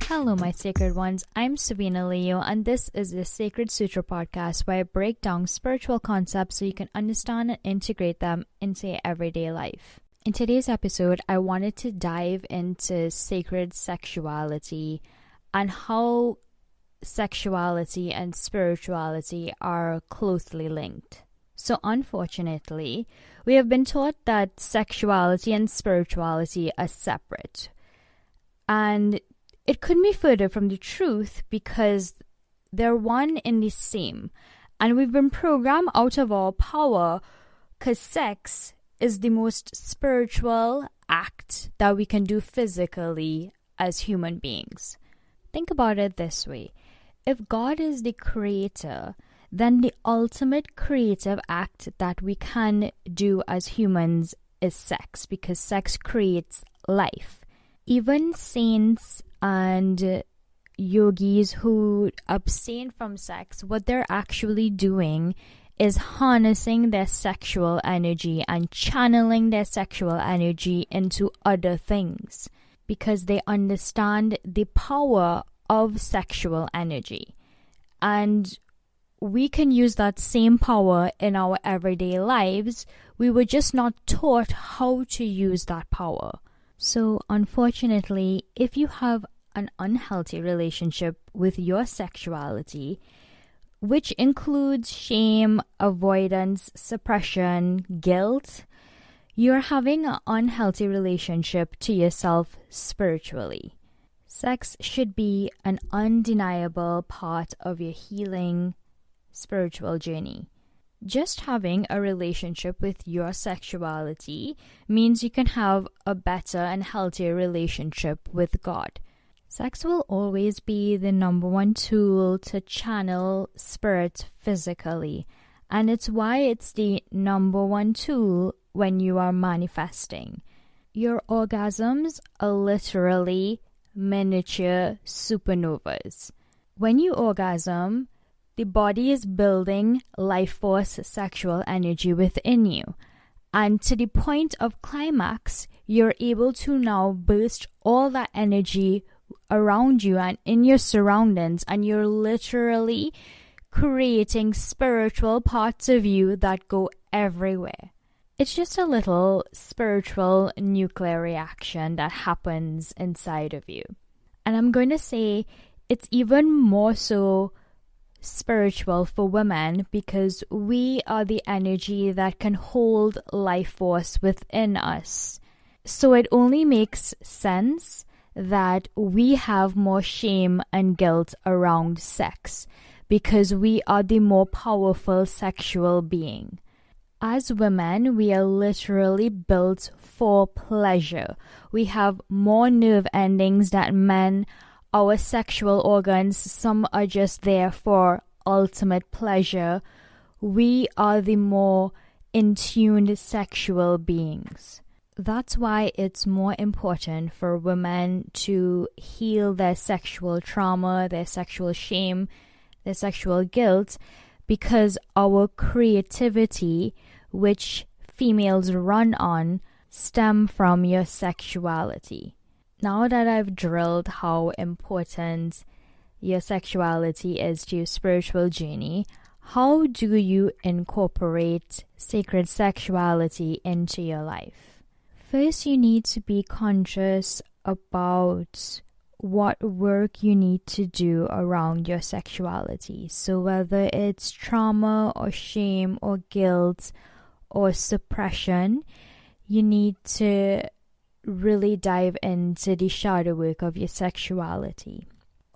Hello, my sacred ones. I'm Savina Leo, and this is the Sacred Sutra Podcast, where I break down spiritual concepts so you can understand and integrate them into your everyday life. In today's episode, I wanted to dive into sacred sexuality and how sexuality and spirituality are closely linked. So unfortunately, we have been taught that sexuality and spirituality are separate. And it couldn't be further from the truth because they're one and the same. And we've been programmed out of our power because sex is the most spiritual act that we can do physically as human beings. Think about it this way. If God is the creator, then the ultimate creative act that we can do as humans is sex, because sex creates life. Even saints and yogis who abstain from sex, what they're actually doing is harnessing their sexual energy and channeling their sexual energy into other things, because they understand the power of sexual energy. And we can use that same power in our everyday lives. We were just not taught how to use that power. So unfortunately, if you have an unhealthy relationship with your sexuality, which includes shame, avoidance, suppression, guilt, you're having an unhealthy relationship to yourself spiritually. Sex should be an undeniable part of your healing spiritual journey. Just having a relationship with your sexuality means you can have a better and healthier relationship with God. Sex will always be the number one tool to channel spirit physically, and it's why it's the number one tool when you are manifesting. Your orgasms are literally miniature supernovas. When you orgasm, the body is building life force sexual energy within you. And to the point of climax, you're able to now burst all that energy around you and in your surroundings. And you're literally creating spiritual parts of you that go everywhere. It's just a little spiritual nuclear reaction that happens inside of you. And I'm going to say it's even more so spiritual for women, because we are the energy that can hold life force within us. So it only makes sense that we have more shame and guilt around sex, because we are the more powerful sexual being. As women, we are literally built for pleasure. We have more nerve endings than men. Our sexual organs, some are just there for ultimate pleasure. We are the more in-tuned sexual beings. That's why it's more important for women to heal their sexual trauma, their sexual shame, their sexual guilt, because our creativity, which females run on, stem from your sexuality. Now that I've drilled how important your sexuality is to your spiritual journey, how do you incorporate sacred sexuality into your life? First, you need to be conscious about what work you need to do around your sexuality. So whether it's trauma or shame or guilt or suppression, you need to really dive into the shadow work of your sexuality.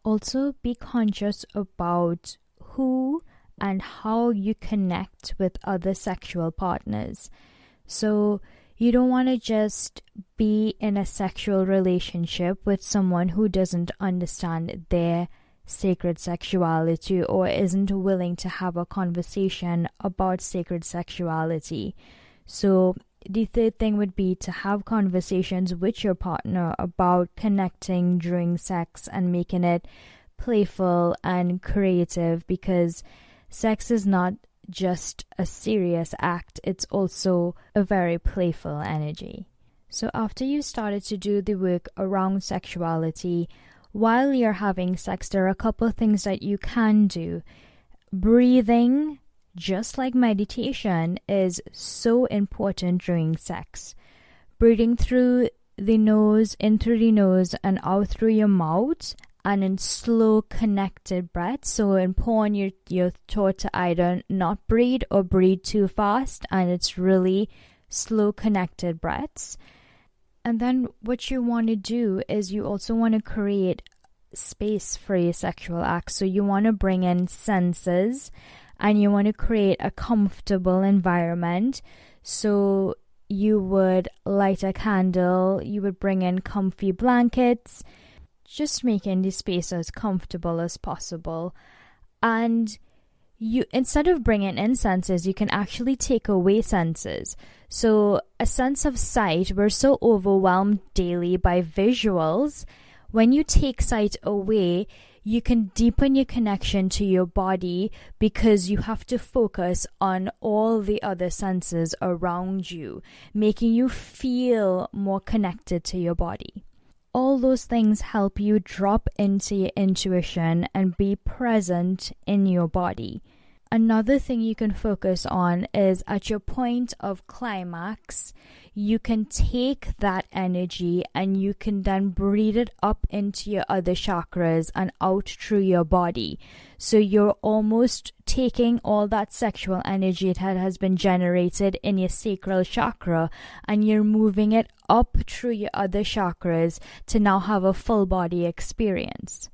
Also, be conscious about who and how you connect with other sexual partners. So you don't want to just be in a sexual relationship with someone who doesn't understand their sacred sexuality or isn't willing to have a conversation about sacred sexuality. So the third thing would be to have conversations with your partner about connecting during sex and making it playful and creative, because sex is not just a serious act, it's also a very playful energy. So after you started to do the work around sexuality, while you're having sex, there are a couple of things that you can do. Breathing, just like meditation, is so important during sex. Breathing through the nose, in through the nose, and out through your mouth, and in slow connected breaths. So in porn, you're taught to either not breathe or breathe too fast, and it's really slow connected breaths. And then what you want to do is you also want to create space-free sexual acts. So you want to bring in senses, and you want to create a comfortable environment. So you would light a candle, you would bring in comfy blankets, just making the space as comfortable as possible. And you, instead of bringing in senses, you can actually take away senses. So a sense of sight, we're so overwhelmed daily by visuals. When you take sight away, you can deepen your connection to your body, because you have to focus on all the other senses around you, making you feel more connected to your body. All those things help you drop into your intuition and be present in your body. Another thing you can focus on is at your point of climax, you can take that energy and you can then breathe it up into your other chakras and out through your body. So you're almost taking all that sexual energy that has been generated in your sacral chakra, and you're moving it up through your other chakras to now have a full body experience.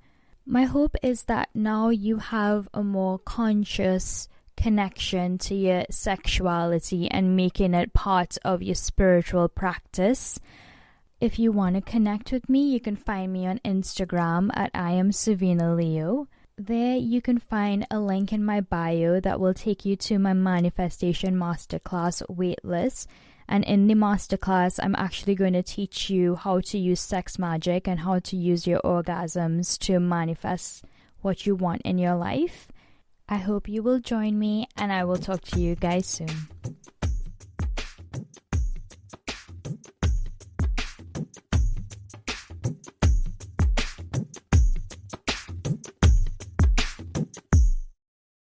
My hope is that now you have a more conscious connection to your sexuality and making it part of your spiritual practice. If you want to connect with me, you can find me on Instagram at I am Savina Leo. There you can find a link in my bio that will take you to my manifestation masterclass waitlist. And in the masterclass, I'm actually going to teach you how to use sex magic and how to use your orgasms to manifest what you want in your life. I hope you will join me, and I will talk to you guys soon.